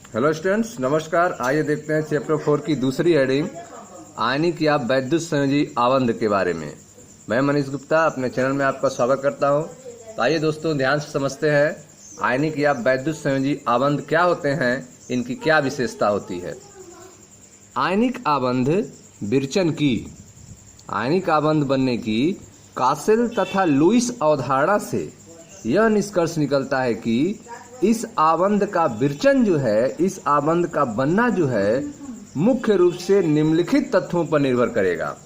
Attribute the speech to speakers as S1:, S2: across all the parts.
S1: Hello students, नमस्कार। आइए देखते हैं चैप्टर 4 की दूसरी हेडिंग आयनिक या वैद्युत संयोजी आबंध के बारे में। मैं मनीष गुप्ता अपने चैनल में आपका स्वागत करता हूं। तो आइए दोस्तों ध्यान से समझते हैं आयनिक या वैद्युत संयोजी आबंध क्या होते हैं, इनकी क्या विशेषता होती है। आयनिक आबंध विरचन की आयनिक आबंध बनने की कासेल तथा लुईस अवधारणा से यह निष्कर्ष निकलता है कि इस आबंध का विरचन जो है, इस आबंध का बनना जो है, मुख्य रूप से निम्नलिखित तत्वों पर निर्भर करेगा।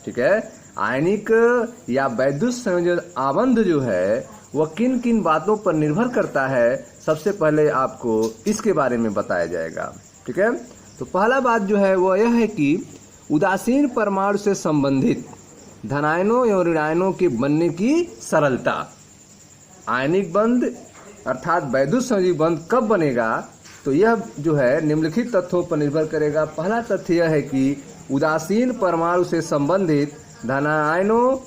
S1: ठीक है, आयनिक या वैद्युत संयोजन आबंध जो है वह किन किन बातों पर निर्भर करता है, सबसे पहले आपको इसके बारे में बताया जाएगा। ठीक है, तो पहला बात जो है वह यह है कि उदासीन परमाणु से संबंधित धनायनों एवं ऋणायनों के बनने की सरलता। आयनिक बंध अर्थात वैद्युत संयोजी बंध कब बनेगा, तो यह जो है निम्नलिखित तथ्यों पर निर्भर करेगा। पहला तथ्य यह है कि उदासीन परमाणु से संबंधित धनायनों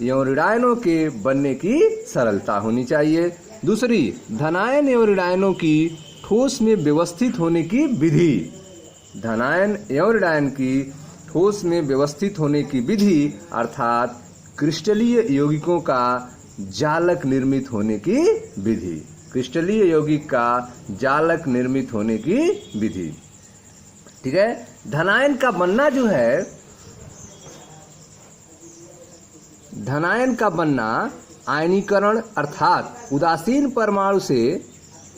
S1: एवं ऋणायनों के बनने की सरलता होनी चाहिए। दूसरी, धनायन एवं ऋणायनों की ठोस में व्यवस्थित होने की विधि। धनायन एवं ऋणायन की ठोस में व्यवस्थित होने की विधि अर्थात क्रिस्टलीय यौगिकों का जालक निर्मित होने की विधि। क्रिस्टलीय यौगिक का जालक निर्मित होने की विधि। ठीक है, धनायन का बनना जो है, धनायन का बनना आयनीकरण अर्थात उदासीन परमाणु से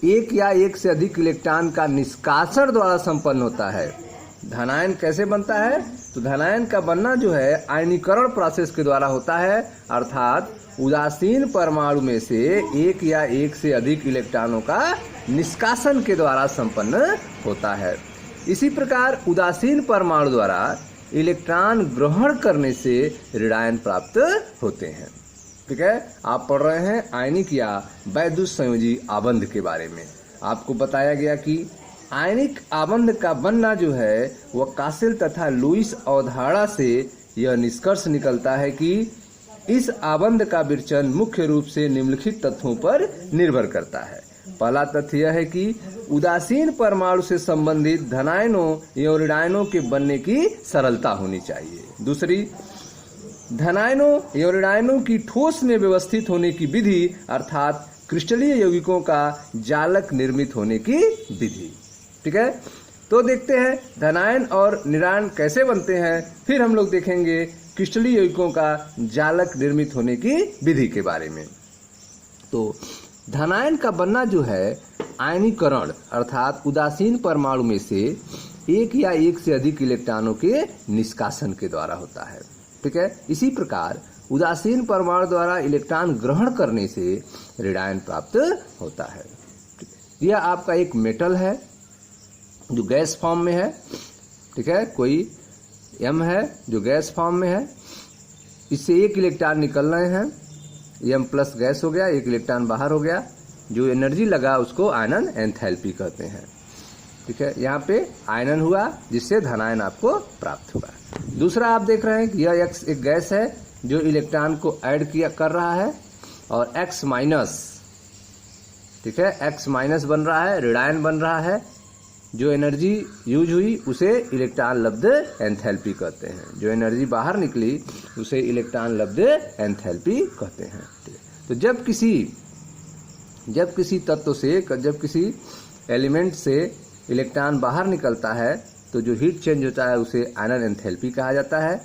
S1: एक या एक से अधिक इलेक्ट्रॉन का निष्कासन द्वारा संपन्न होता है। धनायन कैसे बनता है, तो धनायन का बनना जो है आयनीकरण प्रोसेस के द्वारा होता है, अर्थात उदासीन परमाणु में से एक या एक से अधिक इलेक्ट्रॉनों का निष्कासन के द्वारा संपन्न होता है। इसी प्रकार उदासीन परमाणु द्वारा इलेक्ट्रॉन ग्रहण करने से ऋणायन प्राप्त होते हैं। ठीक है, आप पढ़ रहे हैं आयनिक या वैद्युत संयोजी आबंध के बारे में। आपको बताया गया कि आयनिक आबंध का बनना जो है वह कासेल तथा लुईस अवधारणा से यह निष्कर्ष निकलता है कि इस आबंध का विरचन मुख्य रूप से निम्नलिखित तत्वों पर निर्भर करता है। पहला तथ्य यह है कि उदासीन परमाणु से संबंधित धनायनों एवं ऋणायनों के बनने की सरलता होनी चाहिए। दूसरी, धनायनों एवं ऋणायनों की ठोस में व्यवस्थित होने की विधि अर्थात क्रिस्टलीय यौगिकों का जालक निर्मित होने की विधि। ठीक है, तो देखते हैं धनायन और ऋणायन कैसे बनते हैं, फिर हम लोग देखेंगे क्रिस्टलीय यौगिकों का जालक निर्मित होने की विधि के बारे में। तो धनायन का बनना जो है आयनीकरण अर्थात उदासीन परमाणु में से एक या एक से अधिक इलेक्ट्रॉनों के निष्कासन के द्वारा होता है। ठीक है, इसी प्रकार उदासीन परमाणु द्वारा इलेक्ट्रॉन ग्रहण करने से ऋणायन प्राप्त होता है। यह आपका एक मेटल है जो गैस फॉर्म में है। ठीक है, कोई M है जो गैस फॉर्म में है, इससे एक इलेक्ट्रॉन निकल रहे हैं, M प्लस गैस हो गया, एक इलेक्ट्रॉन बाहर हो गया, जो एनर्जी लगा उसको आयनन एंथैल्पी कहते हैं। ठीक है, यहाँ पे आयनन हुआ जिससे धनायन आपको प्राप्त हुआ। दूसरा आप देख रहे हैं कि यह एक गैस है जो इलेक्ट्रॉन को ऐड किया कर रहा है और X माइनस, ठीक है, X माइनस बन रहा है, ऋणायन बन रहा है। जो एनर्जी यूज हुई उसे इलेक्ट्रॉन लब्ध एंथैल्पी कहते हैं, जो एनर्जी बाहर निकली उसे इलेक्ट्रॉन लब्ध एंथैल्पी कहते हैं। तो जब किसी तत्व से, जब किसी एलिमेंट से इलेक्ट्रॉन बाहर निकलता है तो जो हीट चेंज होता है उसे आयनन एंथैल्पी कहा जाता है।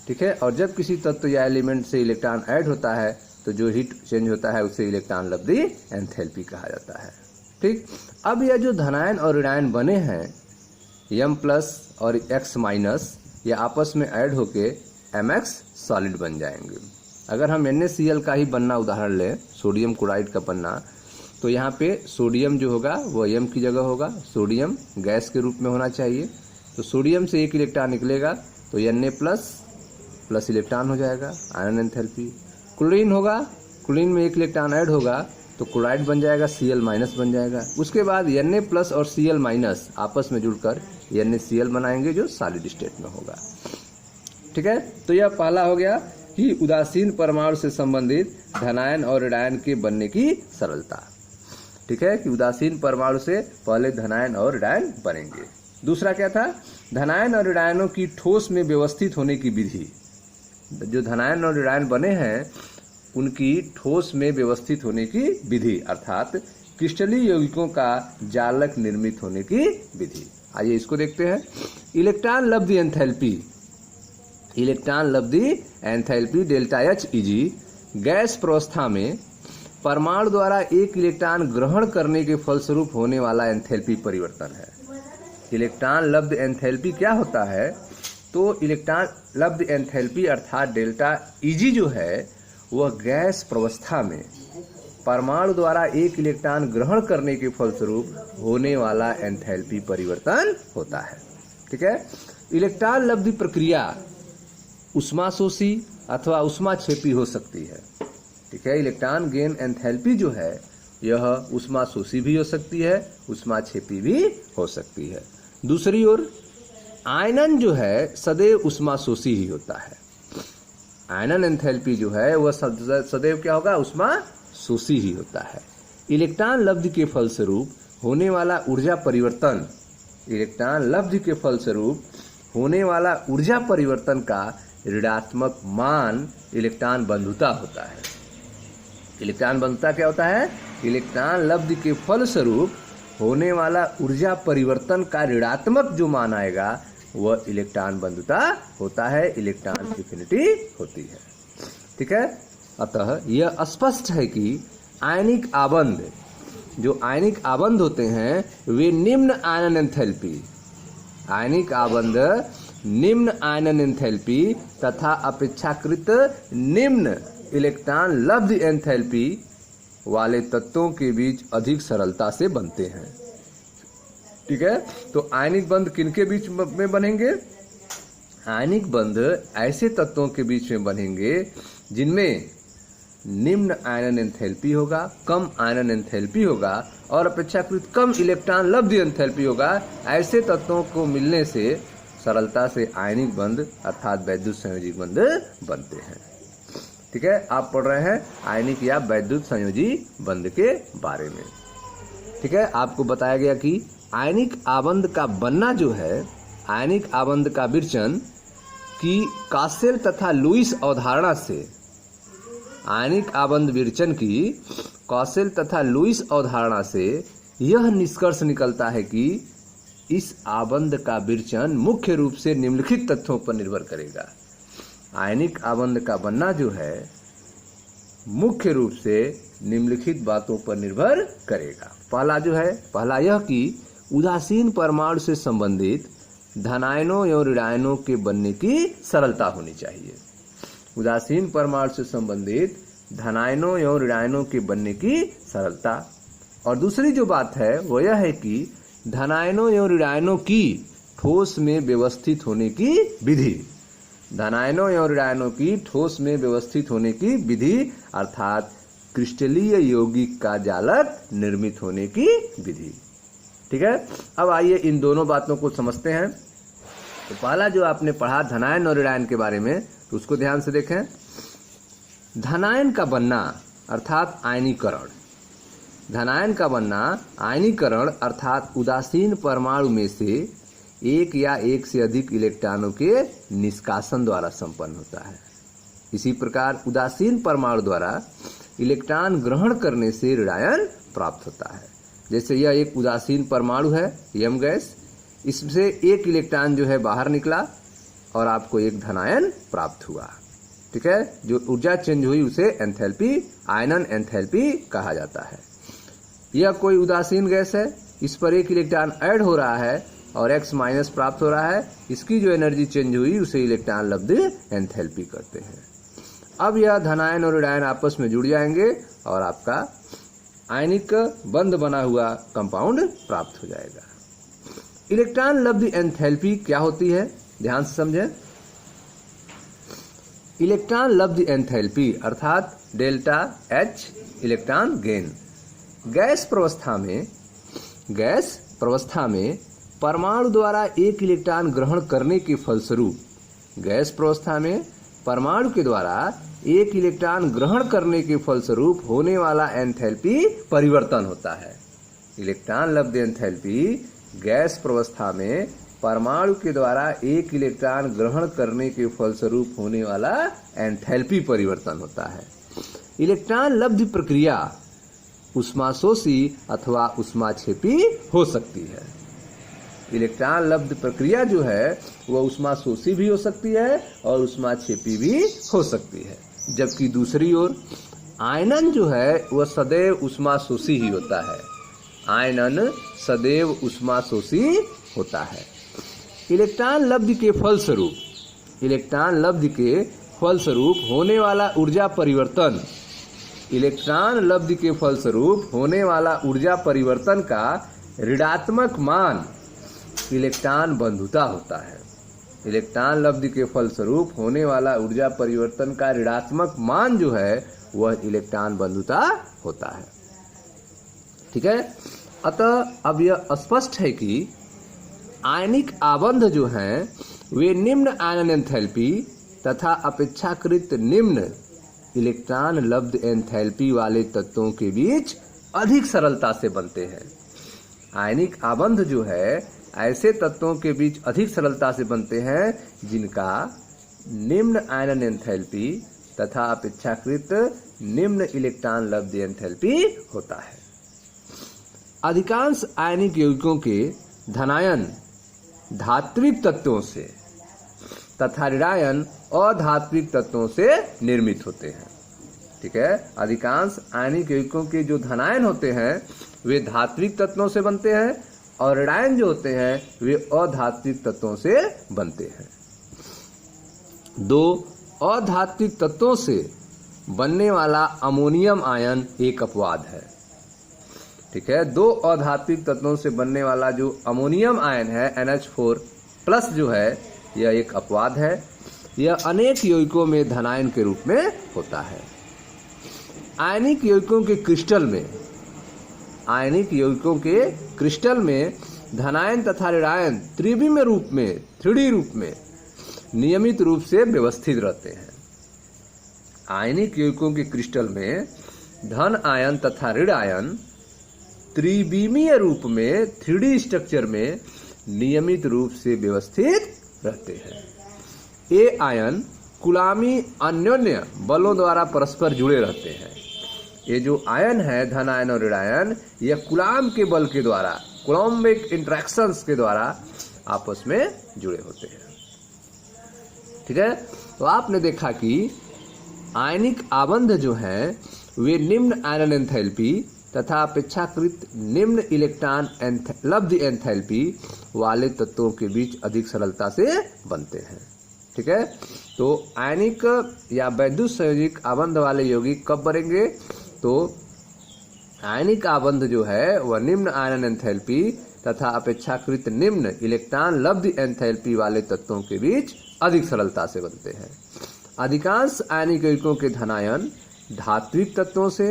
S1: ठीक है, और जब किसी तत्व या एलिमेंट से इलेक्ट्रॉन ऐड होता है तो जो हीट चेंज होता है उसे इलेक्ट्रॉन लब्ध एंथैल्पी कहा जाता है। ठीक, अब यह जो धनायन और ऋणायन बने हैं M प्लस और X माइनस, ये आपस में ऐड होके MX सॉलिड बन जाएंगे। अगर हम NaCl का ही बनना उदाहरण लें, सोडियम क्लोराइड का बनना, तो यहाँ पे सोडियम जो होगा वो M की जगह होगा, सोडियम गैस के रूप में होना चाहिए। तो सोडियम से एक इलेक्ट्रॉन निकलेगा तो Na प्लस इलेक्ट्रॉन हो जाएगा, आयन एंथैल्पी। क्लोरीन होगा, क्लोरीन में एक इलेक्ट्रॉन ऐड होगा तो क्लोराइड बन जाएगा, Cl माइनस बन जाएगा। उसके बाद Na प्लस और Cl माइनस आपस में जुड़कर NaCl बनाएंगे जो सॉलिड स्टेट में होगा। ठीक है, तो यह पहला हो गया कि उदासीन परमाणु से संबंधित धनायन और ऋणायन के बनने की सरलता। ठीक है, कि उदासीन परमाणु से पहले धनायन और ऋणायन बनेंगे। दूसरा क्या था, धनायन और ऋणायनों की ठोस में व्यवस्थित होने की विधि। जो धनायन और ऋणायन बने हैं उनकी ठोस में व्यवस्थित होने की विधि, अर्थात क्रिस्टलीय यौगिकों का जालक निर्मित होने की विधि। आइए इसको देखते हैं। इलेक्ट्रॉन लब्धि एंथैल्पी, इलेक्ट्रॉन लब्धि enthalpy delta H e g gas प्रावस्था में परमाणु द्वारा एक इलेक्ट्रॉन ग्रहण करने के फलस्वरूप होने वाला एंथैल्पी परिवर्तन है। इलेक्ट्रॉन लब्ध एंथैल्पी क्या होता है, तो इलेक्ट्रॉन लब्ध एंथैल्पी अर्थात डेल्टा इजी जो है वह गैस प्रावस्था में परमाणु द्वारा एक इलेक्ट्रॉन ग्रहण करने के फलस्वरूप होने वाला एंथैल्पी परिवर्तन होता है। ठीक है, इलेक्ट्रॉन लब्धि प्रक्रिया उष्माशोषी अथवा उष्माक्षेपी हो सकती है। ठीक है, इलेक्ट्रॉन गेन एंथैल्पी जो है यह उष्माशोषी भी हो सकती है, उष्माक्षेपी भी हो सकती है। दूसरी ओर आयनन जो है सदैव उष्माशोषी ही होता है। आयनन एंथैल्पी जो है वह सदैव क्या होगा, उष्माशोषी ही होता है। इलेक्ट्रॉन लब्धि के फलस्वरूप होने वाला ऊर्जा परिवर्तन, इलेक्ट्रॉन लब्धि के फलस्वरूप होने वाला ऊर्जा परिवर्तन का ऋणात्मक मान इलेक्ट्रॉन बंधुता होता है। इलेक्ट्रॉन बंधुता क्या होता है, इलेक्ट्रॉन लब्धि के फलस्वरूप होने वाला ऊर्जा परिवर्तन का ऋणात्मक जो मान आएगा वह इलेक्ट्रॉन बंधुता होता है, इलेक्ट्रॉन एफिनिटी होती है। ठीक है, अतः यह स्पष्ट है कि आयनिक आबंध, जो आयनिक आबंध होते हैं वे निम्न आयनन एंथैल्पी, आयनिक आबंध निम्न आयनन एंथैल्पी तथा अपेक्षाकृत निम्न इलेक्ट्रॉन लब्धि एंथैल्पी वाले तत्वों के बीच अधिक सरलता से बनते हैं। ठीक है, तो आयनिक बंध किनके बीच में बनेंगे, आयनिक बंध ऐसे तत्वों के बीच में बनेंगे जिनमें निम्न आयनन एंथैल्पी होगा, कम आयनन एंथैल्पी होगा और अपेक्षाकृत कम इलेक्ट्रॉन लब्धि एंथैल्पी होगा। ऐसे तत्वों को मिलने से सरलता से आयनिक बंध अर्थात वैद्युत संयोजी बंध बनते हैं। ठीक है, आप पढ़ रहे हैं आयनिक या वैद्युत संयोजी बंध के बारे में। ठीक है, आपको बताया गया कि आयनिक आबंध का बनना जो है, आयनिक आबंध का विरचन की कासेल तथा लुईस अवधारणा से, आयनिक आबंध विरचन की कासेल तथा लुईस अवधारणा से यह निष्कर्ष निकलता है कि इस आबंध का विरचन मुख्य रूप से निम्नलिखित तथ्यों पर निर्भर करेगा। आयनिक आबंध का बनना जो है मुख्य रूप से निम्नलिखित बातों पर निर्भर करेगा। पहला जो है, पहला यह कि उदासीन परमाणु से संबंधित धनायनों एवं ऋणायनों के बनने की सरलता होनी चाहिए। उदासीन परमाणु से संबंधित धनायनों एवं ऋणायनों के बनने की सरलता। और दूसरी जो बात है वो यह है कि धनायनों एवं ऋणायनों की ठोस में व्यवस्थित होने की विधि, धनायनों एवं ऋणायनों की ठोस में व्यवस्थित होने की विधि अर्थात क्रिस्टलीय यौगिक का जालक निर्मित होने की विधि। ठीक है, अब आइए इन दोनों बातों को समझते हैं। तो पहला जो आपने पढ़ा धनायन और ऋणायन के बारे में, तो उसको ध्यान से देखें। धनायन का बनना अर्थात आयनीकरण, धनायन का बनना आयनीकरण अर्थात उदासीन परमाणु में से एक या एक से अधिक इलेक्ट्रॉनों के निष्कासन द्वारा संपन्न होता है। इसी प्रकार उदासीन परमाणु द्वारा इलेक्ट्रॉन ग्रहण करने से ऋणायन प्राप्त होता है। जैसे यह एक उदासीन परमाणु है यम गैस, इससे एक इलेक्ट्रॉन जो है बाहर निकला और आपको एक धनायन प्राप्त हुआ। ठीक है, जो ऊर्जा चेंज हुई उसे एंथैल्पी, आयनन एंथैल्पी कहा जाता है। यह कोई उदासीन गैस है, इस पर एक इलेक्ट्रॉन ऐड हो रहा है और X माइनस प्राप्त हो रहा है, इसकी जो एनर्जी चेंज हुई उसे इलेक्ट्रॉन लब्धि एंथैल्पी करते हैं। अब यह धनायन और ऋणायन आपस में जुड़ जाएंगे और आपका आयनिक बंध बना हुआ कंपाउंड प्राप्त हो जाएगा। इलेक्ट्रॉन लब्धि एंथैल्पी क्या होती है, ध्यान से समझें। इलेक्ट्रॉन लब्धि एंथैल्पी अर्थात delta H electron gain. Gas प्रवस्था में परमाणु द्वारा एक इलेक्ट्रॉन ग्रहण करने के फलस्वरूप, गैस प्रवस्था में परमाणु के द्वारा एक इलेक्ट्रॉन ग्रहण करने के फलस्वरूप होने वाला एंथैल्पी परिवर्तन होता है। इलेक्ट्रॉन लब्ध एंथैल्पी गैस प्रवस्था में परमाणु के द्वारा एक इलेक्ट्रॉन ग्रहण करने के फलस्वरूप होने वाला एंथैल्पी परिवर्तन होता है। इलेक्ट्रॉन लब्ध प्रक्रिया ऊष्माशोषी अथवा ऊष्माक्षेपी हो सकती है। इलेक्ट्रॉन लब्ध प्रक्रिया जो है वह ऊष्माशोषी भी हो सकती है और ऊष्माक्षेपी भी हो सकती है, जबकि दूसरी ओर आयनन जो है वह सदैव ऊष्माशोषी ही होता है। आयनन सदैव ऊष्माशोषी होता है। इलेक्ट्रॉन लब्ध के फलस्वरूप होने वाला ऊर्जा परिवर्तन, इलेक्ट्रॉन लब्ध के फलस्वरूप होने वाला ऊर्जा परिवर्तन का ऋणात्मक मान इलेक्ट्रॉन बंधुता होता है। इलेक्ट्रॉन लब्ध के फलस्वरूप होने वाला ऊर्जा परिवर्तन का ऋणात्मक मान जो है वह इलेक्ट्रॉन बंधुता होता है। ठीक है। अतः अब यह स्पष्ट है कि आयनिक आबंध जो हैं वे निम्न आयनन एंथैल्पी तथा अपेक्षाकृत निम्न इलेक्ट्रॉन लब्ध एंथैल्पी वाले तत्वों के बीच अधिक सरलता से बनते हैं। आयनिक आबंध जो है ऐसे तत्वों के बीच अधिक सरलता से बनते हैं जिनका निम्न आयनन एंथैल्पी तथा अपेक्षाकृत निम्न इलेक्ट्रॉन लब्ध एंथैल्पी होता है। अधिकांश आयनिक यौगिकों के धनायन धात्विक तत्वों से तथा ऋणायन अधात्विक तत्वों से निर्मित होते हैं। ठीक है। अधिकांश आयनिक यौगिकों के जो धनायन होते हैं वे धात्विक तत्वों से बनते हैं और ऋणायन जो होते हैं वे अधात्विक तत्वों से बनते हैं। दो अधात्विक तत्वों से बनने वाला अमोनियम आयन एक अपवाद है। ठीक है। दो अधात्विक तत्वों से बनने वाला जो अमोनियम आयन है NH4+ जो है यह एक अपवाद है। यह अनेक यौगिकों में धनायन के रूप में होता है। आयनिक यौगिकों के क्रिस्टल में धनायन तथा ऋणायन त्रिविमीय रूप में 3D रूप में नियमित रूप से व्यवस्थित रहते हैं। आयनिक यौगिकों के क्रिस्टल में धन आयन तथा ऋण आयन त्रिविमीय रूप में 3D स्ट्रक्चर में नियमित रूप से व्यवस्थित रहते हैं। ये आयन कुलामी अन्योन्य बलों द्वारा परस्पर जुड़े रहते हैं। ये जो आयन है धन आयन और ऋण आयन यह कुलाम के बल के द्वारा कुलम्बिक इंटरेक्शंस के द्वारा आपस में जुड़े होते हैं। ठीक है। तो आपने देखा कि आयनिक आबंध जो हैं वे निम्न आयनन एंथैल्पी तथा अपेक्षाकृत निम्न इलेक्ट्रॉन लब्ध एंथैल्पी वाले तत्वों के बीच अधिक सरलता से बनते हैं। ठीक है। तो आयनिक या वैद्युत संयोजिक आबंध वाले यौगिक कब बनेंगे? तो आयनिक आबंध जो है वह निम्न आयनन एंथैल्पी तथा अपेक्षाकृत निम्न इलेक्ट्रॉन लब्ध एंथैल्पी वाले तत्वों के बीच अधिक सरलता से बनते हैं। अधिकांश आयनिक यौगिकों के धनायन धात्विक तत्वों से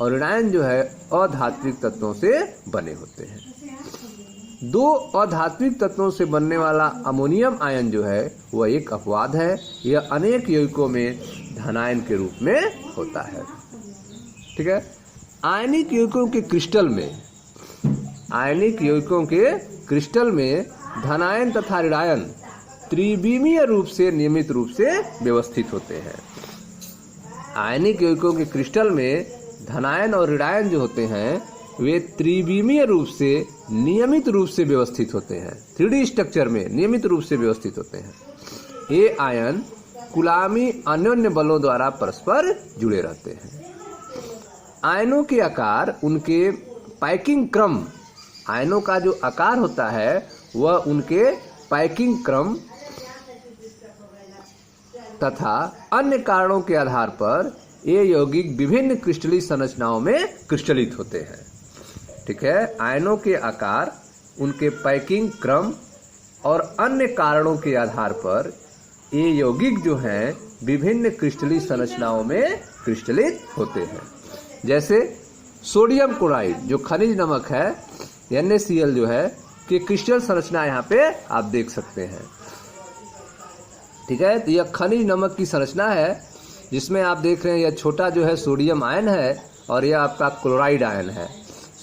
S1: और ऋणायन जो है अधात्विक तत्वों से बने होते हैं। दो अधात्विक तत्वों से बनने वाला अमोनियम आयन जो है वह एक अपवाद है। यह अनेक यौगिकों में धनायन के रूप में होता है। ठीक है। आयनिक यौगिकों के क्रिस्टल में धनायन तथा ऋणायन त्रिविमीय रूप से नियमित रूप से व्यवस्थित होते हैं। आयनिक यौगिकों के क्रिस्टल में धनायन और ऋणायन जो होते हैं वे त्रिविमीय रूप से नियमित रूप से व्यवस्थित होते हैं। 3D स्ट्रक्चर में नियमित रूप से व्यवस्थित होते हैं। ये आयन कुलामी अन्योन्य बलों द्वारा परस्पर जुड़े रहते हैं। आयनों के आकार उनके पैकिंग क्रम, आयनों का जो आकार होता है वह उनके पैकिंग क्रम तथा अन्य कारणों के आधार पर ये यौगिक विभिन्न क्रिस्टलीय संरचनाओं में क्रिस्टलित होते हैं। ठीक है। आयनों के आकार उनके पैकिंग क्रम और अन्य कारणों के आधार पर ये यौगिक जो हैं विभिन्न क्रिस्टलीय संरचनाओं में क्रिस्टलित होते हैं। जैसे सोडियम क्लोराइड जो खनिज नमक है NaCl जो है कि क्रिस्टल संरचना यहाँ पे आप देख सकते हैं। ठीक है। तो यह खनिज नमक की संरचना है जिसमें आप देख रहे हैं यह छोटा जो है सोडियम आयन है और यह आपका क्लोराइड आयन है।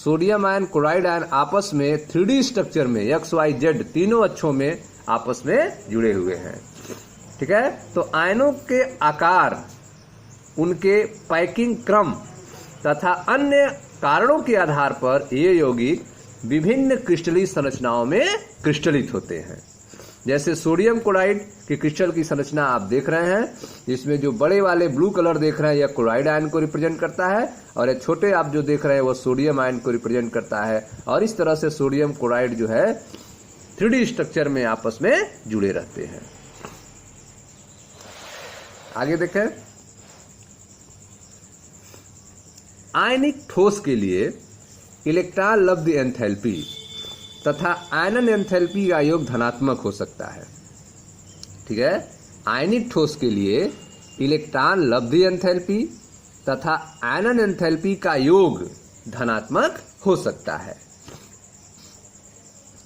S1: सोडियम आयन क्लोराइड आयन आपस में 3D स्ट्रक्चर में XYZ तीनों अक्षों में आपस में जुड़े हुए हैं। ठीक है, तो आयनों के आकार, उनके पैकिंग क्रम तथा अन्य कारणों के आधार पर ये यौगिक विभिन्न क्रिस्टलीय संरचनाओं में क्रिस्टलित होते हैं। जैसे सोडियम क्लोराइड की क्रिस्टल की संरचना आप देख रहे हैं, इसमें जो बड़े वाले ब्लू कलर देख रहे हैं यह क्लोराइड आयन को रिप्रेजेंट करता है, और ये छोटे आप जो देख रहे हैं वो सोडियम आयन को रिप्रेजेंट करता है। और इस तरह से सोडियम क्लोराइड जो है 3D स्ट्रक्चर में आपस में जुड़े रहते हैं। आगे देखें, आयनिक ठोस के लिए इलेक्ट्रॉन लब्ध एंथैल्पी तथा आयनन एंथैल्पी का योग धनात्मक हो सकता है। ठीक है, आयनिक ठोस के लिए इलेक्ट्रॉन लब्ध एंथैल्पी तथा आयनन एंथैल्पी का योग धनात्मक हो सकता है।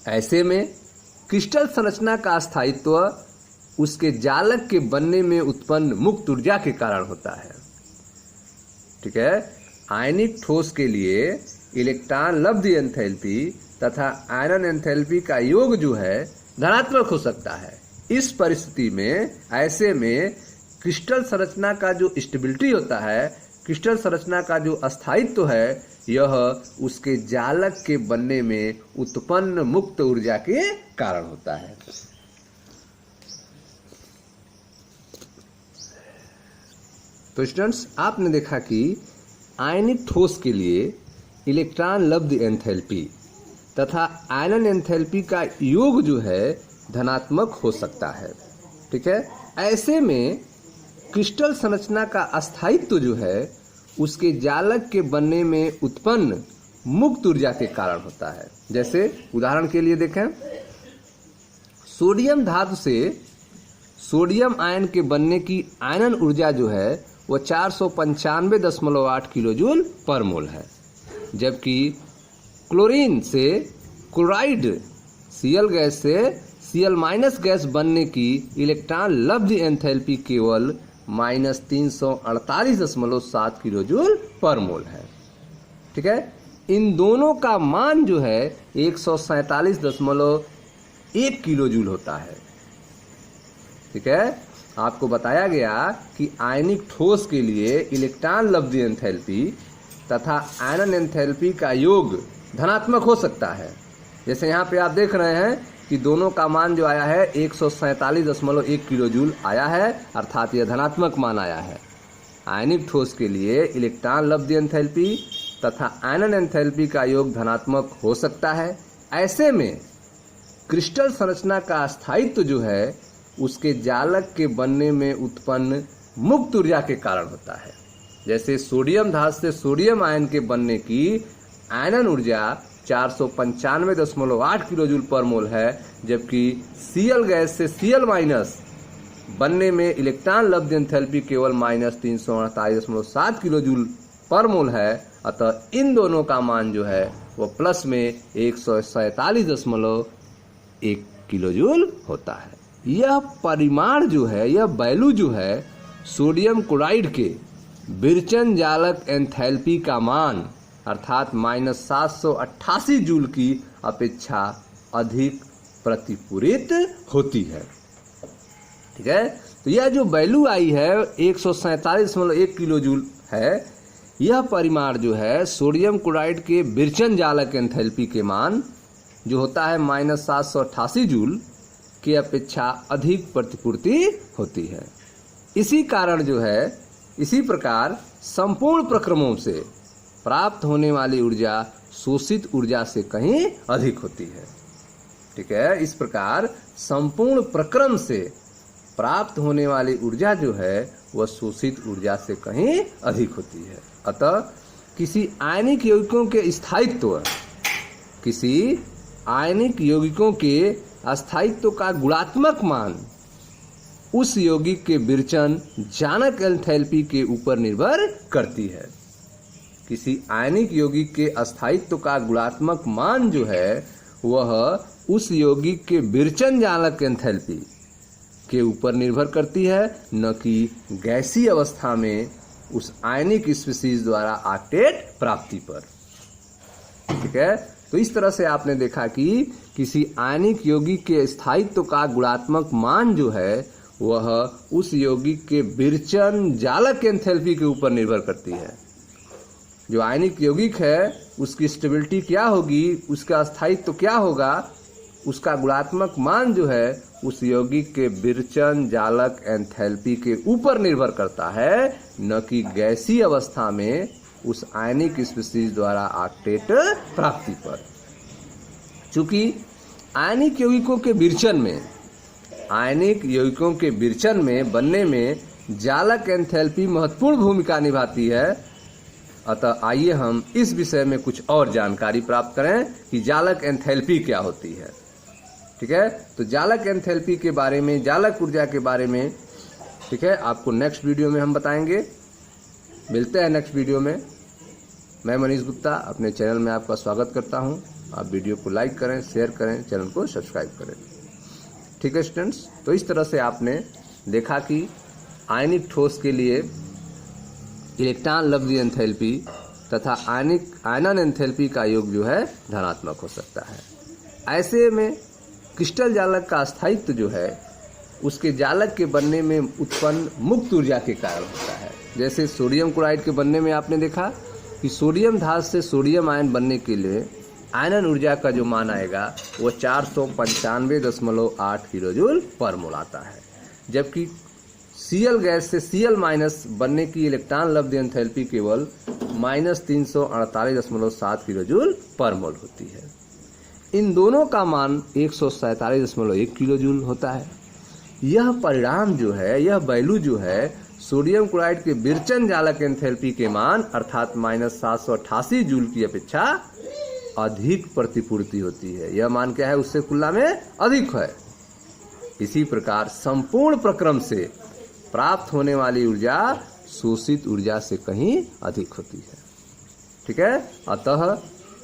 S1: ऐसे में क्रिस्टल संरचना का स्थायित्व उसके जालक के बनने में उत्पन्न मुक्त ऊर्जा के कारण होता है। ठीक है, आयनिक ठोस के लिए इलेक्ट्रॉन लब्ध एंथैल्पी तथा आयनन एंथैल्पी का योग जो है धनात्मक हो सकता है। इस परिस्थिति में ऐसे में क्रिस्टल संरचना का जो स्टेबिलिटी होता है, क्रिस्टल संरचना का जो स्थायित्व है, यह उसके जालक के बनने में उत्पन्न मुक्त ऊर्जा के कारण होता है। तो स्टूडेंट्स, आपने देखा कि आयनिक ठोस के लिए इलेक्ट्रॉन लब्ध एंथैल्पी तथा आयनन एंथैल्पी का योग जो है धनात्मक हो सकता है। ठीक है, ऐसे में क्रिस्टल संरचना का अस्थायित्व जो है उसके जालक के बनने में उत्पन्न मुक्त ऊर्जा के कारण होता है। जैसे उदाहरण के लिए देखें, सोडियम धातु से सोडियम आयन के बनने की आयनन ऊर्जा जो है वो 495.8 किलोजूल पर मोल है, जबकि क्लोरीन से क्लोराइड Cl गैस से Cl- गैस बनने की इलेक्ट्रॉन लब्ध एंथैल्पी केवल -348.7 किलोजूल पर मोल है। ठीक है, इन दोनों का मान जो है 147.1 किलोजूल होता है। ठीक है, आपको बताया गया कि आयनिक ठोस के लिए इलेक्ट्रॉन लब्ध एंथैल्पी तथा आयनन एंथैल्पी का योग धनात्मक हो सकता है। जैसे यहाँ पे आप देख रहे हैं कि दोनों का मान जो आया है 147.1 किलोजूल आया है, अर्थात यह धनात्मक मान आया है। आयनिक ठोस के लिए इलेक्ट्रॉन लब्ध एंथैल्पी तथा आयनन एंथैल्पी का योग धनात्मक हो सकता है। ऐसे में क्रिस्टल संरचना का स्थायित्व जो है उसके जालक के बनने में उत्पन्न मुक्त ऊर्जा के कारण होता है। जैसे सोडियम धातु से सोडियम आयन के बनने की आयनन ऊर्जा 495.8 किलोजूल पर मोल है, जबकि Cl गैस से Cl- बनने में इलेक्ट्रॉन लब्ध एंथैल्पी केवल -348.7 किलोजूल पर मोल है। अतः इन दोनों का मान जो है वो प्लस में 147.1 किलोजूल होता है। यह परिमाण जो है, यह वैल्यू जो है सोडियम क्लोराइड के विरचन जालक एंथैल्पी का मान अर्थात -788 जूल की अपेक्षा अधिक प्रतिपूरित होती है। ठीक है, तो यह जो वैल्यू आई है 147.1 किलो जूल है, यह परिमाण जो है सोडियम क्लोराइड के विरचन जालक एंथैल्पी के मान जो होता है -788 जूल की अपेक्षा अधिक प्रतिपूर्ति होती है। इसी कारण जो है, इसी प्रकार संपूर्ण प्रक्रमों से प्राप्त होने वाली ऊर्जा शोषित ऊर्जा से कहीं अधिक होती है। ठीक है, इस प्रकार संपूर्ण प्रक्रम से प्राप्त होने वाली ऊर्जा जो है वह शोषित ऊर्जा से कहीं अधिक होती है। अतः किसी आयनिक यौगिकों के स्थायित्व, किसी आयनिक यौगिकों के अस्थायित्व का गुणात्मक मान उस यौगिक के विरचन जालक एंथैल्पी के ऊपर निर्भर करती है। किसी आयनिक यौगिक के अस्थायित्व का गुणात्मक मान जो है वह उस यौगिक के विरचन जालक एंथैल्पी के ऊपर निर्भर करती है, न कि गैसीय अवस्था में उस आयनिक स्पीशीज द्वारा ऑक्टेट प्राप्ति पर। ठीक है। तो इस तरह से आपने देखा कि किसी आयनिक यौगिक के स्थायित्व का गुणात्मक मान जो है वह उस यौगिक के विरचन जालक एंथैल्पी के ऊपर निर्भर करती है। जो आयनिक यौगिक है उसकी स्टेबिलिटी क्या होगी, उसका स्थायित्व क्या होगा, उसका गुणात्मक मान जो है उस यौगिक के विरचन जालक एंथैल्पी के ऊपर निर्भर करता है, न कि गैसीय अवस्था में उस आयनिक स्पीशीज द्वारा ऑक्टेट प्राप्ति पर। चूंकि आयनिक यौगिकों के विरचन में बनने में जालक एंथैल्पी महत्वपूर्ण भूमिका निभाती है। अतः आइए हम इस विषय में कुछ और जानकारी प्राप्त करें कि जालक एंथैल्पी क्या होती है। ठीक है, तो जालक एंथैल्पी के बारे में, जालक ऊर्जा के बारे में, ठीक है, आपको नेक्स्ट वीडियो में हम बताएंगे। मिलते हैं नेक्स्ट वीडियो में। मैं मनीष गुप्ता अपने चैनल में आपका स्वागत करता हूं। आप वीडियो को लाइक करें, शेयर करें, चैनल को सब्सक्राइब करें। ठीक है स्टूडेंट्स, तो इस तरह से आपने देखा कि आयनिक ठोस के लिए इलेक्ट्रॉन लब्ध एंथैल्पी तथा आयनन एंथैल्पी का योग जो है धनात्मक हो सकता है। ऐसे में क्रिस्टल जालक का स्थायित्व जो है उसके जालक के बनने में उत्पन्न मुक्त ऊर्जा के कारण होता है। जैसे सोडियम क्लोराइड के बनने में आपने देखा कि सोडियम धातु से सोडियम आयन बनने के लिए आयनन ऊर्जा का जो मान आएगा वो 495.8 किलोजूल पर मोल आता है। जबकि Cl गैस से Cl माइनस बनने की इलेक्ट्रॉन लब्ध एंथैल्पी केवल -348.7 किलोजूल पर मोल होती है। इन दोनों का मान 147.1 किलोजूल होता है। यह परिणाम जो है, यह वैल्यू जो है सोडियम क्लोराइड के विरचन जालक एंथैल्पी के मान अर्थात -788 जूल की अपेक्षा अधिक प्रतिपूर्ति होती है। यह मान क्या है, उससे तुलना में अधिक है। इसी प्रकार संपूर्ण प्रक्रम से प्राप्त होने वाली ऊर्जा शोषित ऊर्जा से कहीं अधिक होती है। ठीक है, अतः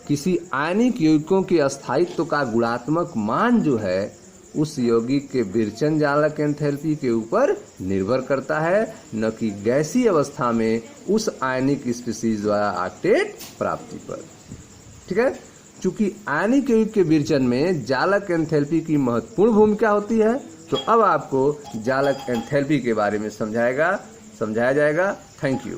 S1: किसी आयनिक यौगिकों के स्थायित्व का गुणात्मक मान जो है उस यौगिक के विरचन जालक एंथैल्पी के ऊपर निर्भर करता है, न कि गैसीय अवस्था में उस आयनिक स्पीशीज द्वारा ऑक्टेट प्राप्ति पर। ठीक है, चूंकि आयनिक यौगिक के विरचन में जालक एंथैल्पी की महत्वपूर्ण भूमिका होती है, तो अब आपको जालक एंथैल्पी के बारे में समझाया जाएगा। Thank you.